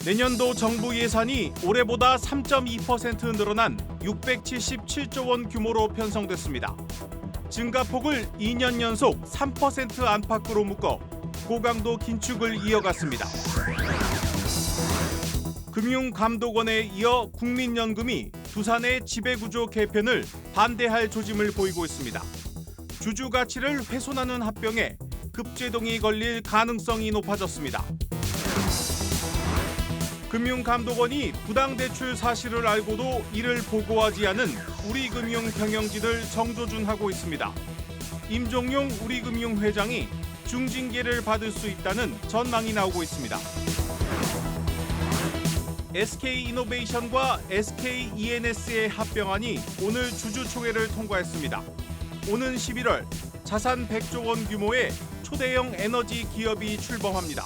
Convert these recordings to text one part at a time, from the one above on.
내년도 정부 예산이 올해보다 3.2% 늘어난 677조 원 규모로 편성됐습니다. 증가폭을 2년 연속 3% 안팎으로 묶어 고강도 긴축을 이어갔습니다. 금융감독원에 이어 국민연금이 두산의 지배구조 개편을 반대할 조짐을 보이고 있습니다. 주주 가치를 훼손하는 합병에 급제동이 걸릴 가능성이 높아졌습니다. 금융감독원이 부당대출 사실을 알고도 이를 보고하지 않은 우리금융 경영진을 정조준하고 있습니다. 임종용 우리금융 회장이 중징계를 받을 수 있다는 전망이 나오고 있습니다. SK이노베이션과 SKENS의 합병안이 오늘 주주총회를 통과했습니다. 오는 11월 자산 100조 원 규모의 초대형 에너지 기업이 출범합니다.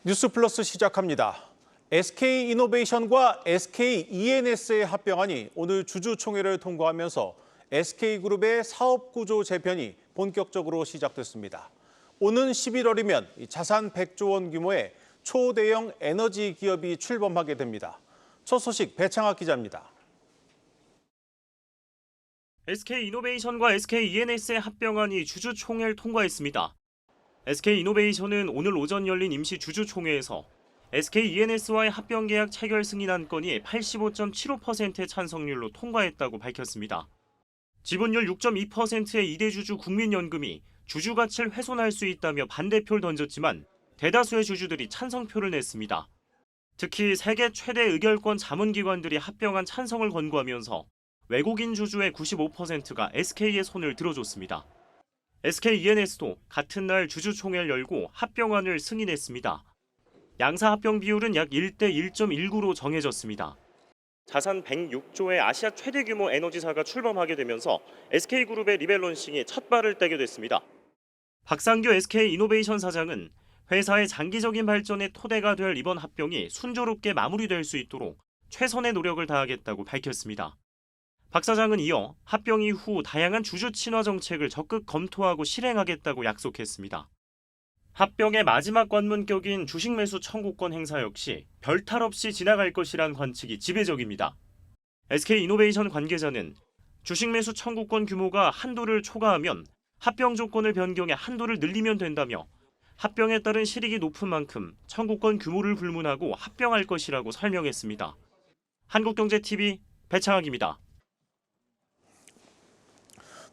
뉴스플러스 시작합니다. SK이노베이션과 SKENS의 합병안이 오늘 주주총회를 통과하면서 SK그룹의 사업구조 재편이 본격적으로 시작됐습니다. 오는 11월이면 자산 100조 원 규모의 초대형 에너지 기업이 출범하게 됩니다. 첫 소식 배창학 기자입니다. SK이노베이션과 SKENS의 합병안이 주주총회를 통과했습니다. SK이노베이션은 오늘 오전 열린 임시 주주총회에서 SKENS와의 합병 계약 체결 승인 안건이 85.75%의 찬성률로 통과했다고 밝혔습니다. 지분율 6.2%의 이대주주 국민연금이 주주 가치를 훼손할 수 있다며 반대표를 던졌지만 대다수의 주주들이 찬성표를 냈습니다. 특히 세계 최대 의결권 자문기관들이 합병안 찬성을 권고하면서 외국인 주주의 95%가 SK의 손을 들어줬습니다. SKENS도 같은 날 주주총회를 열고 합병안을 승인했습니다. 양사 합병 비율은 약 1대 1.19로 정해졌습니다. 자산 106조의 아시아 최대 규모 에너지사가 출범하게 되면서 SK그룹의 리밸런싱이 첫 발을 떼게 됐습니다. 박상규 SK이노베이션 사장은 회사의 장기적인 발전의 토대가 될 이번 합병이 순조롭게 마무리될 수 있도록 최선의 노력을 다하겠다고 밝혔습니다. 박 사장은 이어 합병 이후 다양한 주주 친화 정책을 적극 검토하고 실행하겠다고 약속했습니다. 합병의 마지막 관문격인 주식 매수 청구권 행사 역시 별탈 없이 지나갈 것이란 관측이 지배적입니다. SK이노베이션 관계자는 주식 매수 청구권 규모가 한도를 초과하면 합병 조건을 변경해 한도를 늘리면 된다며 합병에 따른 실익이 높은 만큼 청구권 규모를 불문하고 합병할 것이라고 설명했습니다. 한국경제TV 배창학입니다.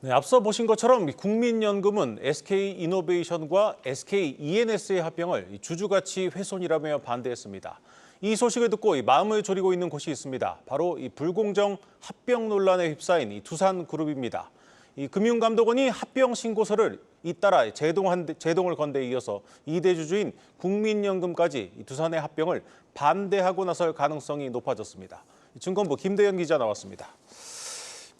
네, 앞서 보신 것처럼 국민연금은 SK이노베이션과 SKENS의 합병을 주주가치 훼손이라며 반대했습니다. 이 소식을 듣고 마음을 졸이고 있는 곳이 있습니다. 바로 이 불공정 합병 논란에 휩싸인 이 두산그룹입니다. 이 금융감독원이 합병 신고서를 잇따라 제동을 건 데 이어서 2대 주주인 국민연금까지 두산의 합병을 반대하고 나설 가능성이 높아졌습니다. 증권부 김대현 기자 나왔습니다.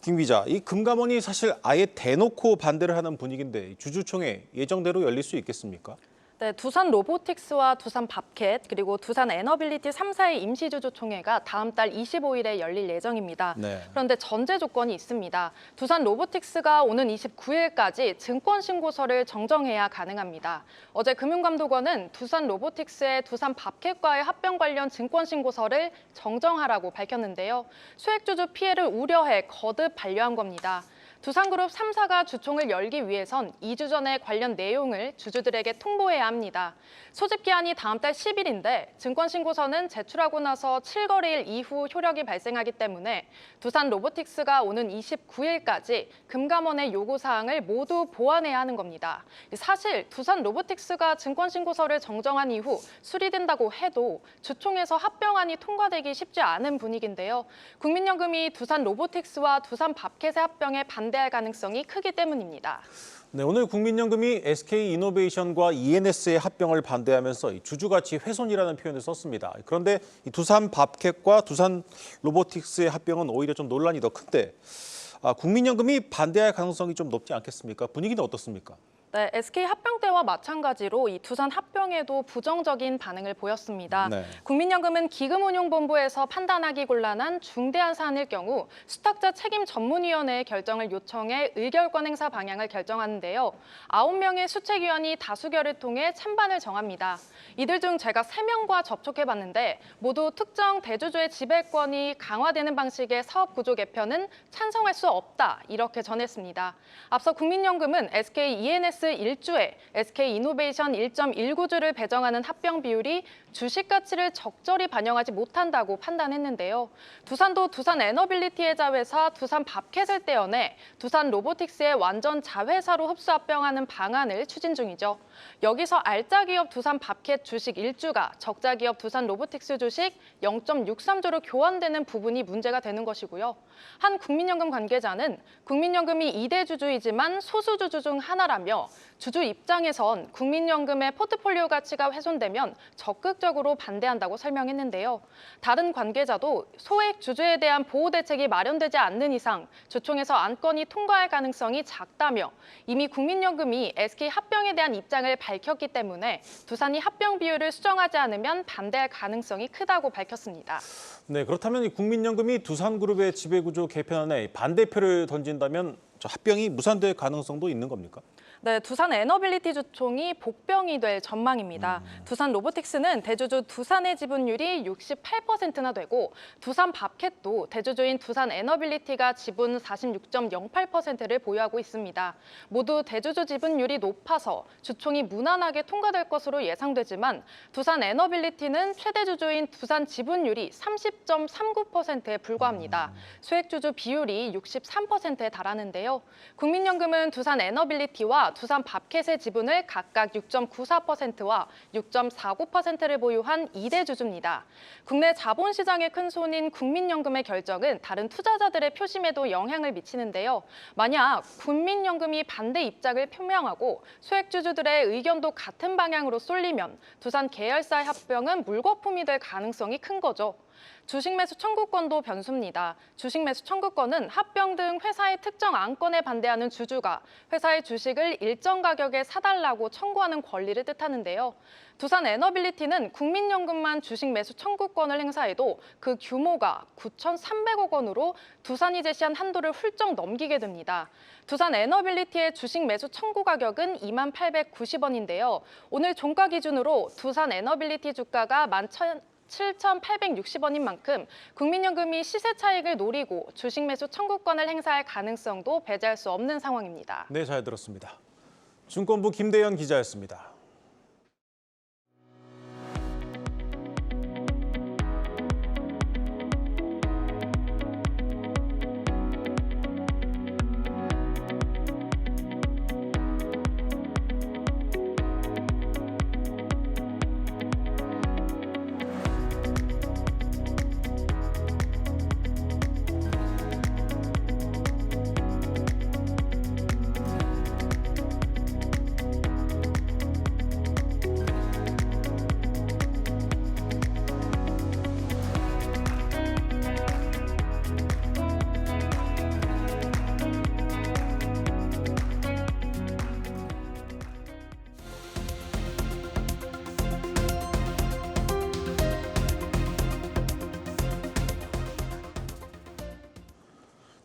김 기자, 이 금감원이 사실 아예 대놓고 반대를 하는 분위기인데 주주총회 예정대로 열릴 수 있겠습니까? 네, 두산 로보틱스와 두산 밥캣 그리고 두산 에너빌리티 3사의 임시주주총회가 다음 달 25일에 열릴 예정입니다. 네. 그런데 전제 조건이 있습니다. 두산 로보틱스가 오는 29일까지 증권신고서를 정정해야 가능합니다. 어제 금융감독원은 두산 로보틱스의 두산 밥캣과의 합병 관련 증권신고서를 정정하라고 밝혔는데요. 소액주주 피해를 우려해 거듭 반려한 겁니다. 두산그룹 3사가 주총을 열기 위해선 2주 전에 관련 내용을 주주들에게 통보해야 합니다. 소집 기한이 다음 달 10일인데 증권신고서는 제출하고 나서 7거래일 이후 효력이 발생하기 때문에 두산 로보틱스가 오는 29일까지 금감원의 요구사항을 모두 보완해야 하는 겁니다. 사실 두산 로보틱스가 증권신고서를 정정한 이후 수리된다고 해도 주총에서 합병안이 통과되기 쉽지 않은 분위기인데요. 국민연금이 두산 로보틱스와 두산 밥캣의 합병에 반대할 가능성이 크기 때문입니다. 네, 오늘 국민연금이 SK이노베이션과 ENS의 합병을 반대하면서 주주가치 훼손이라는 표현을 썼습니다. 그런데 두산 밥캣과 두산 로보틱스의 합병은 오히려 좀 논란이 더 큰데 국민연금이 반대할 가능성이 좀 높지 않겠습니까? 분위기는 어떻습니까? 네, SK 합병 때와 마찬가지로 이 두산 합병에도 부정적인 반응을 보였습니다. 네. 국민연금은 기금운용본부에서 판단하기 곤란한 중대한 사안일 경우 수탁자 책임 전문위원회의 결정을 요청해 의결권 행사 방향을 결정하는데요. 9명의 수책위원이 다수결을 통해 찬반을 정합니다. 이들 중 제가 3명과 접촉해봤는데 모두 특정 대주주의 지배권이 강화되는 방식의 사업 구조 개편은 찬성할 수 없다 이렇게 전했습니다. 앞서 국민연금은 SK E&S 1주에 SK 이노베이션 1.19주를 배정하는 합병 비율이 주식 가치를 적절히 반영하지 못한다고 판단했는데요. 두산도 두산 에너빌리티의 자회사 두산 밥캣을 떼어내 두산 로보틱스의 완전 자회사로 흡수 합병하는 방안을 추진 중이죠. 여기서 알짜 기업 두산 밥캣 주식 1주가 적자 기업 두산 로보틱스 주식 0.63주로 교환되는 부분이 문제가 되는 것이고요. 한 국민연금 관계자는 국민연금이 2대 주주이지만 소수 주주 중 하나라며 주주 입장에선 국민연금의 포트폴리오 가치가 훼손되면 적극적으로 반대한다고 설명했는데요. 다른 관계자도 소액 주주에 대한 보호 대책이 마련되지 않는 이상 주총에서 안건이 통과할 가능성이 작다며 이미 국민연금이 SK 합병에 대한 입장을 밝혔기 때문에 두산이 합병 비율을 수정하지 않으면 반대할 가능성이 크다고 밝혔습니다. 네, 그렇다면 이 국민연금이 두산그룹의 지배구조 개편안에 반대표를 던진다면 저 합병이 무산될 가능성도 있는 겁니까? 네, 두산 에너빌리티 주총이 복병이 될 전망입니다. 두산 로보틱스는 대주주 두산의 지분율이 68%나 되고 두산 밥캣도 대주주인 두산 에너빌리티가 지분 46.08%를 보유하고 있습니다. 모두 대주주 지분율이 높아서 주총이 무난하게 통과될 것으로 예상되지만 두산 에너빌리티는 최대 주주인 두산 지분율이 30.39%에 불과합니다. 소액주주 비율이 63%에 달하는데요. 국민연금은 두산 에너빌리티와 두산 밥캣의 지분을 각각 6.94%와 6.49%를 보유한 2대 주주입니다. 국내 자본시장의 큰 손인 국민연금의 결정은 다른 투자자들의 표심에도 영향을 미치는데요. 만약 국민연금이 반대 입장을 표명하고 소액주주들의 의견도 같은 방향으로 쏠리면 두산 계열사의 합병은 물거품이 될 가능성이 큰 거죠. 주식 매수 청구권도 변수입니다. 주식 매수 청구권은 합병 등 회사의 특정 안건에 반대하는 주주가 회사의 주식을 일정 가격에 사달라고 청구하는 권리를 뜻하는데요. 두산 에너빌리티는 국민연금만 주식 매수 청구권을 행사해도 그 규모가 9,300억 원으로 두산이 제시한 한도를 훌쩍 넘기게 됩니다. 두산 에너빌리티의 주식 매수 청구 가격은 2890원인데요. 오늘 종가 기준으로 두산 에너빌리티 주가가 7,860원인 만큼 국민연금이 시세 차익을 노리고 주식 매수 청구권을 행사할 가능성도 배제할 수 없는 상황입니다. 네, 잘 들었습니다. 증권부 김대현 기자였습니다.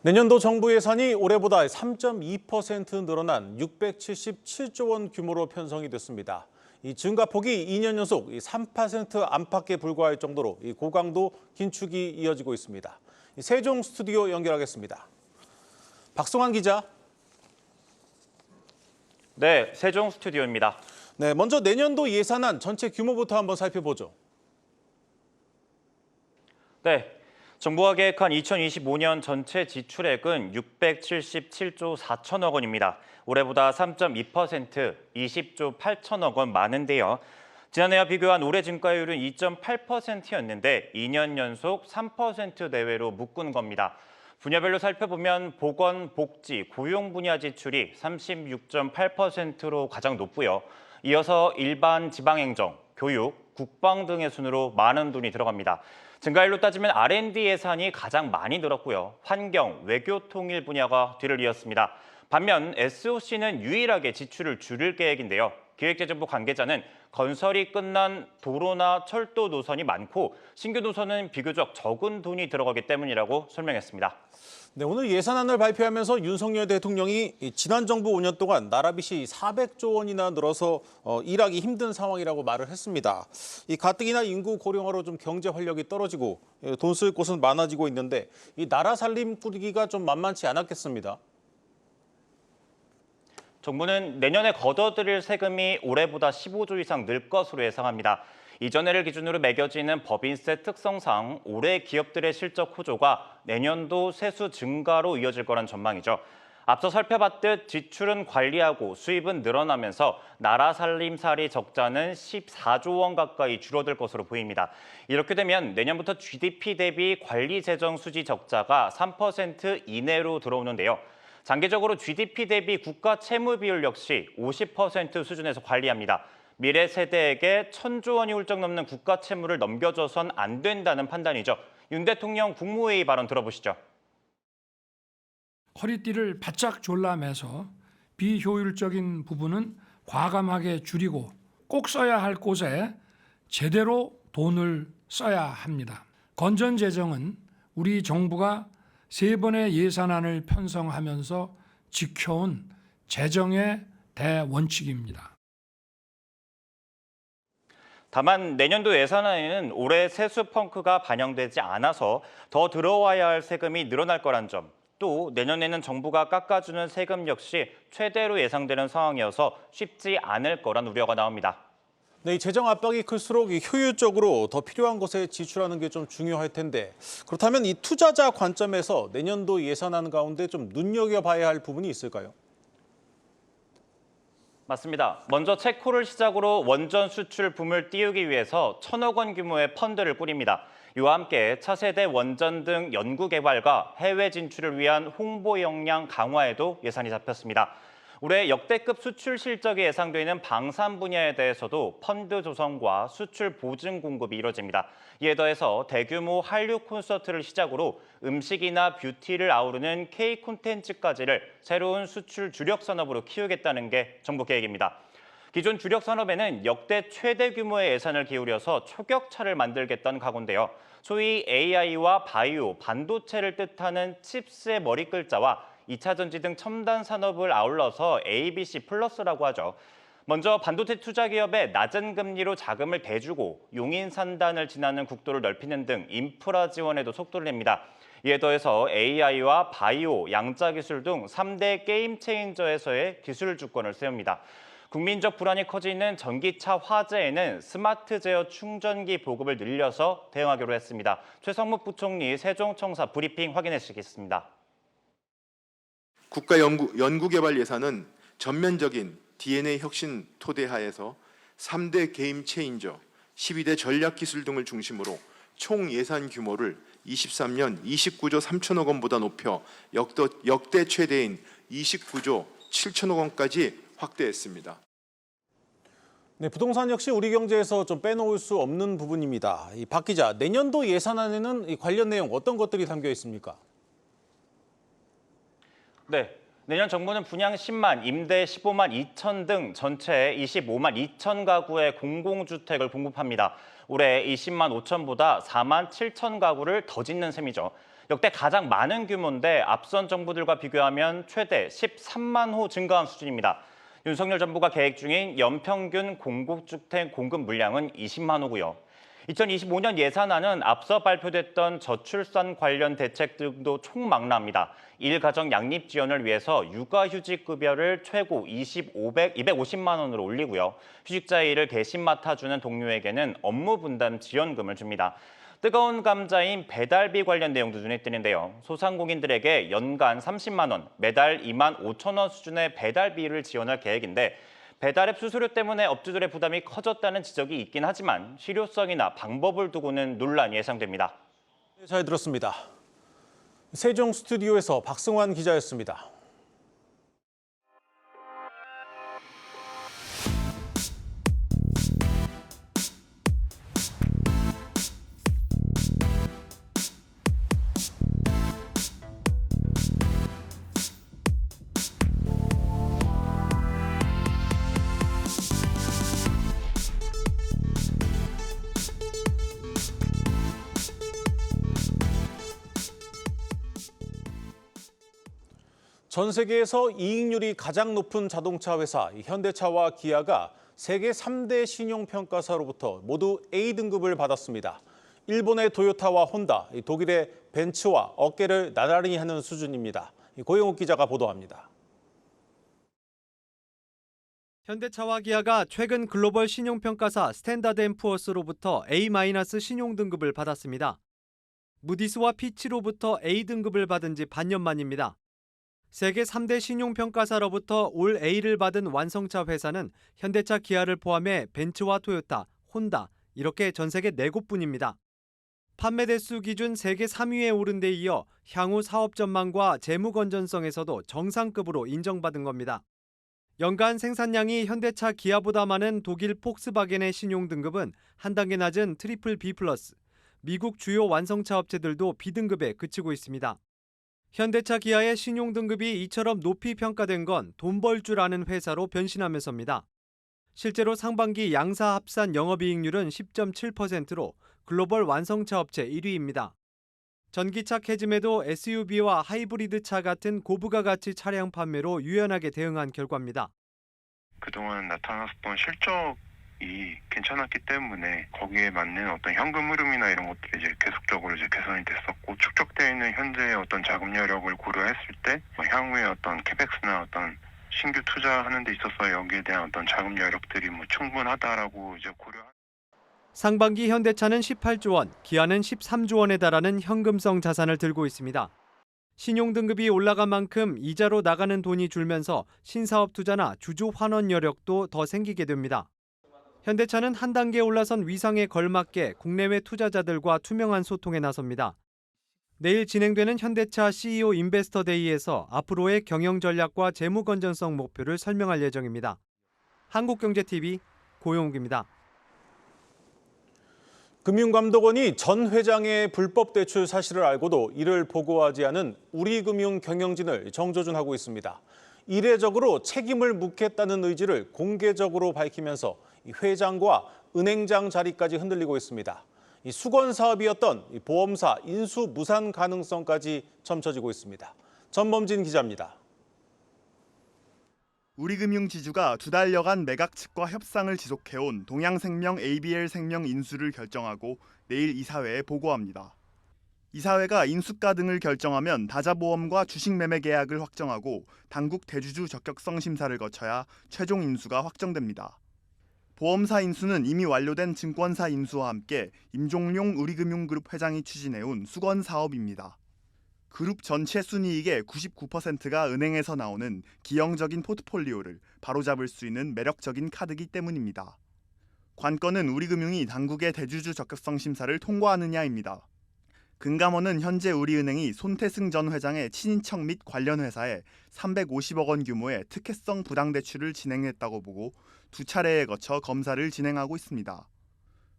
내년도 정부 예산이 올해보다 3.2% 늘어난 677조 원 규모로 편성이 됐습니다. 이 증가폭이 2년 연속 3% 안팎에 불과할 정도로 고강도 긴축이 이어지고 있습니다. 세종 스튜디오 연결하겠습니다. 박성환 기자. 네, 세종 스튜디오입니다. 네, 먼저 내년도 예산안 전체 규모부터 한번 살펴보죠. 네, 정부가 계획한 2025년 전체 지출액은 677조 4천억 원입니다. 올해보다 3.2%, 20조 8천억 원 많은데요. 지난해와 비교한 올해 증가율은 2.8%였는데 2년 연속 3% 내외로 묶은 겁니다. 분야별로 살펴보면 보건, 복지, 고용 분야 지출이 36.8%로 가장 높고요. 이어서 일반 지방행정, 교육, 국방 등의 순으로 많은 돈이 들어갑니다. 증가율로 따지면 R&D 예산이 가장 많이 늘었고요. 환경, 외교 통일 분야가 뒤를 이었습니다. 반면 SOC는 유일하게 지출을 줄일 계획인데요. 기획재정부 관계자는 건설이 끝난 도로나 철도 노선이 많고 신규 노선은 비교적 적은 돈이 들어가기 때문이라고 설명했습니다. 네, 오늘 예산안을 발표하면서 윤석열 대통령이 지난 정부 5년 동안 나라빚이 400조 원이나 늘어서 일하기 힘든 상황이라고 말을 했습니다. 이 가뜩이나 인구 고령화로 좀 경제 활력이 떨어지고 돈 쓸 곳은 많아지고 있는데 이 나라 살림 꾸리기가 좀 만만치 않았겠습니다. 정부는 내년에 걷어들일 세금이 올해보다 15조 이상 늘 것으로 예상합니다. 이전해를 기준으로 매겨지는 법인세 특성상 올해 기업들의 실적 호조가 내년도 세수 증가로 이어질 거란 전망이죠. 앞서 살펴봤듯 지출은 관리하고 수입은 늘어나면서 나라 살림살이 적자는 14조 원 가까이 줄어들 것으로 보입니다. 이렇게 되면 내년부터 GDP 대비 관리 재정 수지 적자가 3% 이내로 들어오는데요. 장기적으로 GDP 대비 국가 채무 비율 역시 50% 수준에서 관리합니다. 미래 세대에게 1,000조 원이 훌쩍 넘는 국가 채무를 넘겨줘선 안 된다는 판단이죠. 윤 대통령 국무회의 발언 들어보시죠. 허리띠를 바짝 졸라매서 비효율적인 부분은 과감하게 줄이고 꼭 써야 할 곳에 제대로 돈을 써야 합니다. 건전재정은 우리 정부가 3번의 예산안을 편성하면서 지켜온 재정의 대원칙입니다. 다만 내년도 예산안에는 올해 세수 펑크가 반영되지 않아서 더 들어와야 할 세금이 늘어날 거란 점, 또 내년에는 정부가 깎아주는 세금 역시 최대로 예상되는 상황이어서 쉽지 않을 거란 우려가 나옵니다. 네, 이 재정 압박이 클수록 이 효율적으로 더 필요한 곳에 지출하는 게 좀 중요할 텐데 그렇다면 이 투자자 관점에서 내년도 예산안 가운데 좀 눈여겨봐야 할 부분이 있을까요? 맞습니다. 먼저 체코를 시작으로 원전 수출 붐을 띄우기 위해서 1,000억 원 규모의 펀드를 꾸립니다. 이와 함께 차세대 원전 등 연구 개발과 해외 진출을 위한 홍보 역량 강화에도 예산이 잡혔습니다. 올해 역대급 수출 실적이 예상되는 방산 분야에 대해서도 펀드 조성과 수출 보증 공급이 이뤄집니다. 이에 더해서 대규모 한류 콘서트를 시작으로 음식이나 뷰티를 아우르는 K 콘텐츠까지를 새로운 수출 주력 산업으로 키우겠다는 게 정부 계획입니다. 기존 주력 산업에는 역대 최대 규모의 예산을 기울여서 초격차를 만들겠다는 각오인데요. 소위 AI와 바이오, 반도체를 뜻하는 칩스의 머리 글자와 2차 전지 등 첨단 산업을 아울러서 ABC 플러스라고 하죠. 먼저 반도체 투자 기업에 낮은 금리로 자금을 대주고 용인 산단을 지나는 국도를 넓히는 등 인프라 지원에도 속도를 냅니다. 이에 더해서 AI와 바이오, 양자 기술 등 3대 게임 체인저에서의 기술 주권을 세웁니다. 국민적 불안이 커지는 전기차 화재에는 스마트 제어 충전기 보급을 늘려서 대응하기로 했습니다. 최성묵 부총리 세종청사 브리핑 확인해 주시겠습니다. 국가 연구개발 예산은 전면적인 DNA 혁신 토대하에서 3대 게임 체인저, 12대 전략기술 등을 중심으로 총 예산 규모를 23년 29조 3천억 원보다 높여 역대 최대인 29조 7천억 원까지 확대했습니다. 네, 부동산 역시 우리 경제에서 좀 빼놓을 수 없는 부분입니다. 이 박 기자, 내년도 예산안에는 이 관련 내용 어떤 것들이 담겨 있습니까? 네, 내년 정부는 분양 10만, 임대 15만 2천 등 전체 25만 2천 가구의 공공주택을 공급합니다. 올해 20만 5천보다 4만 7천 가구를 더 짓는 셈이죠. 역대 가장 많은 규모인데 앞선 정부들과 비교하면 최대 13만 호 증가한 수준입니다. 윤석열 정부가 계획 중인 연평균 공공주택 공급 물량은 20만 호고요. 2025년 예산안은 앞서 발표됐던 저출산 관련 대책 등도 총망라합니다. 1가정 양립 지원을 위해서 육아휴직급여를 최고 250만 원으로 올리고요. 휴직자의 일을 대신 맡아주는 동료에게는 업무 분담 지원금을 줍니다. 뜨거운 감자인 배달비 관련 내용도 눈에 띄는데요. 소상공인들에게 연간 30만 원, 매달 2만 5천 원 수준의 배달비를 지원할 계획인데 배달앱 수수료 때문에 업주들의 부담이 커졌다는 지적이 있긴 하지만 실효성이나 방법을 두고는 논란이 예상됩니다. 네, 잘 들었습니다. 세종 스튜디오에서 박승환 기자였습니다. 전 세계에서 이익률이 가장 높은 자동차 회사 현대차와 기아가 세계 3대 신용평가사로부터 모두 A등급을 받았습니다. 일본의 토요타와 혼다, 독일의 벤츠와 어깨를 나란히 하는 수준입니다. 고영욱 기자가 보도합니다. 현대차와 기아가 최근 글로벌 신용평가사 스탠다드앤푸어스로부터 A- 신용등급을 받았습니다. 무디스와 피치로부터 A등급을 받은 지 반년 만입니다. 세계 3대 신용평가사로부터 올 A를 받은 완성차 회사는 현대차, 기아를 포함해 벤츠와 토요타, 혼다 이렇게 전 세계 4곳뿐입니다. 판매 대수 기준 세계 3위에 오른 데 이어 향후 사업 전망과 재무 건전성에서도 정상급으로 인정받은 겁니다. 연간 생산량이 현대차, 기아보다 많은 독일 폭스바겐의 신용등급은 한 단계 낮은 트리플 B+, 미국 주요 완성차 업체들도 B등급에 그치고 있습니다. 현대차, 기아의 신용등급이 이처럼 높이 평가된 건 돈 벌 줄 아는 회사로 변신하면서입니다. 실제로 상반기 양사 합산 영업이익률은 10.7%로 글로벌 완성차 업체 1위입니다. 전기차 캐즘에도 SUV와 하이브리드차 같은 고부가 가치 차량 판매로 유연하게 대응한 결과입니다. 그동안 나타났었던 실적이 괜찮았기 때문에 거기에 맞는 어떤 현금 흐름이나 이런 것들이 이제 계속적으로 이제 개선이 됐었고, 축적되어 있는 현재의 어떤 자금 여력을 고려했을 때 향후에 어떤 캐펙스나 어떤 신규 투자하는 데 있어서 여기에 대한 어떤 자금 여력들이 충분하다라고 이제 상반기 현대차는 18조 원, 기아는 13조 원에 달하는 현금성 자산을 들고 있습니다. 신용등급이 올라간 만큼 이자로 나가는 돈이 줄면서 신사업 투자나 주주 환원 여력도 더 생기게 됩니다. 현대차는 한 단계 올라선 위상에 걸맞게 국내외 투자자들과 투명한 소통에 나섭니다. 내일 진행되는 현대차 CEO 인베스터 데이에서 앞으로의 경영 전략과 재무 건전성 목표를 설명할 예정입니다. 한국경제TV 고용욱입니다. 금융감독원이 전 회장의 불법 대출 사실을 알고도 이를 보고하지 않은 우리금융 경영진을 정조준하고 있습니다. 이례적으로 책임을 묻겠다는 의지를 공개적으로 밝히면서 회장과 은행장 자리까지 흔들리고 있습니다. 수건 사업이었던 보험사 인수 무산 가능성까지 점쳐지고 있습니다. 전범진 기자입니다. 우리금융지주가 2달여간 매각 측과 협상을 지속해온 동양생명 ABL생명 인수를 결정하고 내일 이사회에 보고합니다. 이사회가 인수가 등을 결정하면 다자보험과 주식 매매 계약을 확정하고 당국 대주주 적격성 심사를 거쳐야 최종 인수가 확정됩니다. 보험사 인수는 이미 완료된 증권사 인수와 함께 임종룡 우리금융그룹 회장이 추진해온 수건 사업입니다. 그룹 전체 순이익의 99%가 은행에서 나오는 기형적인 포트폴리오를 바로잡을 수 있는 매력적인 카드이기 때문입니다. 관건은 우리금융이 당국의 대주주 적격성 심사를 통과하느냐입니다. 금감원은 현재 우리은행이 손태승 전 회장의 친인척 및 관련 회사에 350억 원 규모의 특혜성 부당대출을 진행했다고 보고 2차례에 거쳐 검사를 진행하고 있습니다.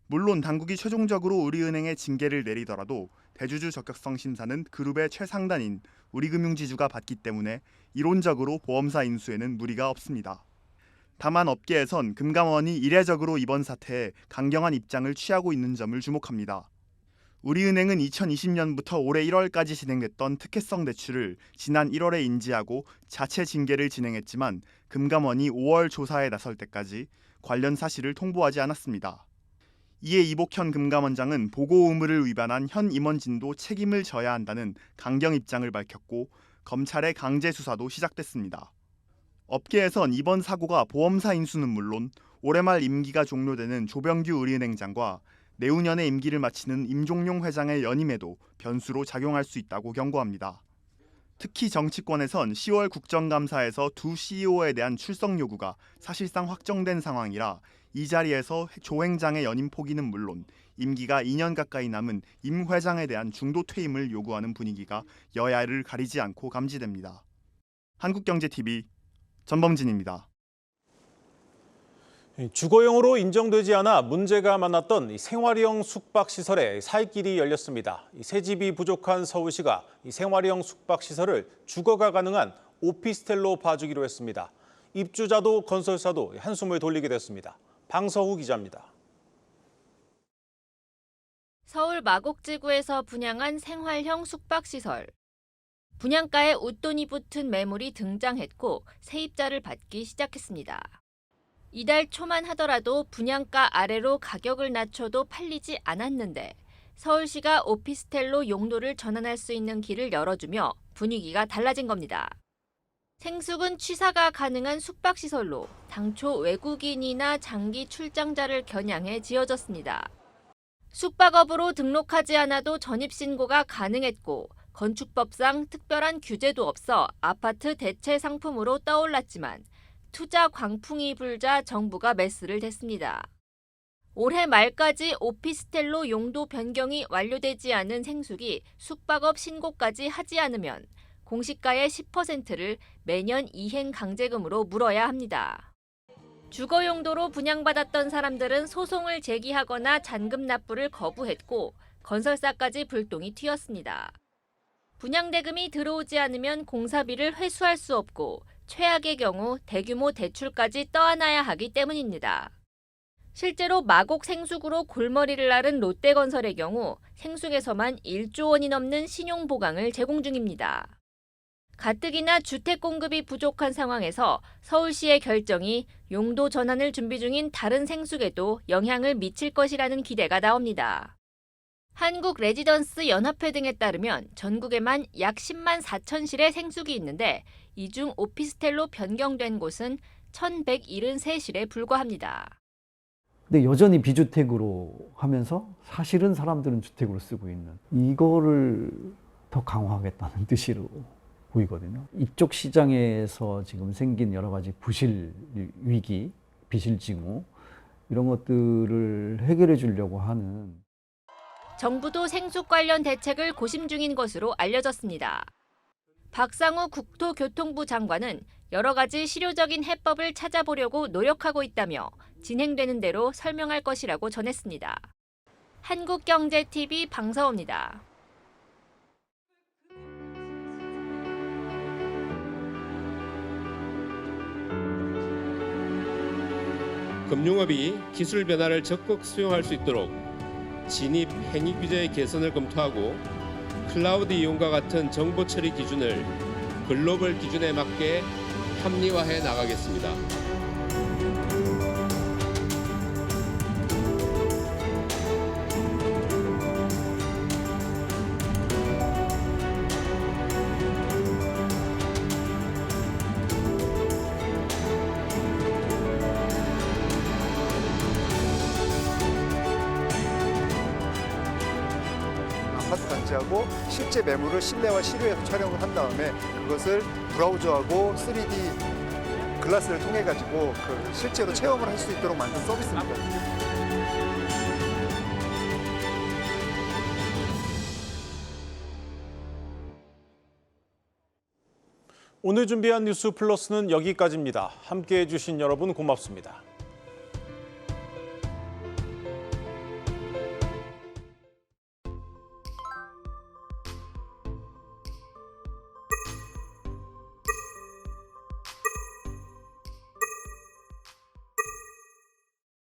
물론 당국이 최종적으로 우리은행에 징계를 내리더라도 대주주 적격성 심사는 그룹의 최상단인 우리금융지주가 받기 때문에 이론적으로 보험사 인수에는 무리가 없습니다. 다만 업계에선 금감원이 이례적으로 이번 사태에 강경한 입장을 취하고 있는 점을 주목합니다. 우리은행은 2020년부터 올해 1월까지 진행됐던 특혜성 대출을 지난 1월에 인지하고 자체 징계를 진행했지만 금감원이 5월 조사에 나설 때까지 관련 사실을 통보하지 않았습니다. 이에 이복현 금감원장은 보고 의무를 위반한 현 임원진도 책임을 져야 한다는 강경 입장을 밝혔고 검찰의 강제 수사도 시작됐습니다. 업계에선 이번 사고가 보험사 인수는 물론 올해 말 임기가 종료되는 조병규 우리은행장과 내후년에 임기를 마치는 임종룡 회장의 연임에도 변수로 작용할 수 있다고 경고합니다. 특히 정치권에선 10월 국정감사에서 두 CEO에 대한 출석 요구가 사실상 확정된 상황이라 이 자리에서 조 행장의 연임 포기는 물론 임기가 2년 가까이 남은 임 회장에 대한 중도 퇴임을 요구하는 분위기가 여야를 가리지 않고 감지됩니다. 한국경제TV 전범진입니다. 주거용으로 인정되지 않아 문제가 많았던 생활형 숙박시설에 살 길이 열렸습니다. 새 집이 부족한 서울시가 생활형 숙박시설을 주거가 가능한 오피스텔로 봐주기로 했습니다. 입주자도 건설사도 한숨을 돌리게 됐습니다. 방서후 기자입니다. 서울 마곡지구에서 분양한 생활형 숙박시설. 분양가에 웃돈이 붙은 매물이 등장했고 세입자를 받기 시작했습니다. 이달 초만 하더라도 분양가 아래로 가격을 낮춰도 팔리지 않았는데 서울시가 오피스텔로 용도를 전환할 수 있는 길을 열어주며 분위기가 달라진 겁니다. 생숙은 취사가 가능한 숙박시설로 당초 외국인이나 장기 출장자를 겨냥해 지어졌습니다. 숙박업으로 등록하지 않아도 전입신고가 가능했고 건축법상 특별한 규제도 없어 아파트 대체 상품으로 떠올랐지만 투자 광풍이 불자 정부가 매수를 댔습니다. 올해 말까지 오피스텔로 용도 변경이 완료되지 않은 생숙이 숙박업 신고까지 하지 않으면 공시가의 10%를 매년 이행 강제금으로 물어야 합니다. 주거 용도로 분양받았던 사람들은 소송을 제기하거나 잔금 납부를 거부했고 건설사까지 불똥이 튀었습니다. 분양대금이 들어오지 않으면 공사비를 회수할 수 없고 최악의 경우 대규모 대출까지 떠안아야 하기 때문입니다. 실제로 마곡 생숙으로 골머리를 앓은 롯데건설의 경우 생숙에서만 1조 원이 넘는 신용보강을 제공 중입니다. 가뜩이나 주택 공급이 부족한 상황에서 서울시의 결정이 용도 전환을 준비 중인 다른 생숙에도 영향을 미칠 것이라는 기대가 나옵니다. 한국 레지던스 연합회 등에 따르면 전국에만 약 10만 4천 실의 생숙이 있는데 이 중 오피스텔로 변경된 곳은 1,173실에 불과합니다. 근데 여전히 비주택으로 하면서 사실은 사람들은 주택으로 쓰고 있는 이거를 더 강화하겠다는 뜻으로 보이거든요. 이쪽 시장에서 지금 생긴 여러 가지 부실 위기, 비실 징후 이런 것들을 해결해 주려고 하는 정부도 생숙 관련 대책을 고심 중인 것으로 알려졌습니다. 박상우 국토교통부 장관은 여러 가지 실효적인 해법을 찾아보려고 노력하고 있다며 진행되는 대로 설명할 것이라고 전했습니다. 한국경제TV 방서호입니다. 금융업이 기술 변화를 적극 수용할 수 있도록 진입 행위 규제 개선을 검토하고 클라우드 이용과 같은 정보 처리 기준을 글로벌 기준에 맞게 합리화해 나가겠습니다. 아파트 단지하고 실제 매물을 실내와 실외에서 촬영을 한 다음에 그것을 브라우저하고 3D 글라스를 통해 가지고 실제로 체험을 할 수 있도록 만든 서비스입니다. 오늘 준비한 뉴스 플러스는 여기까지입니다. 함께해 주신 여러분 고맙습니다.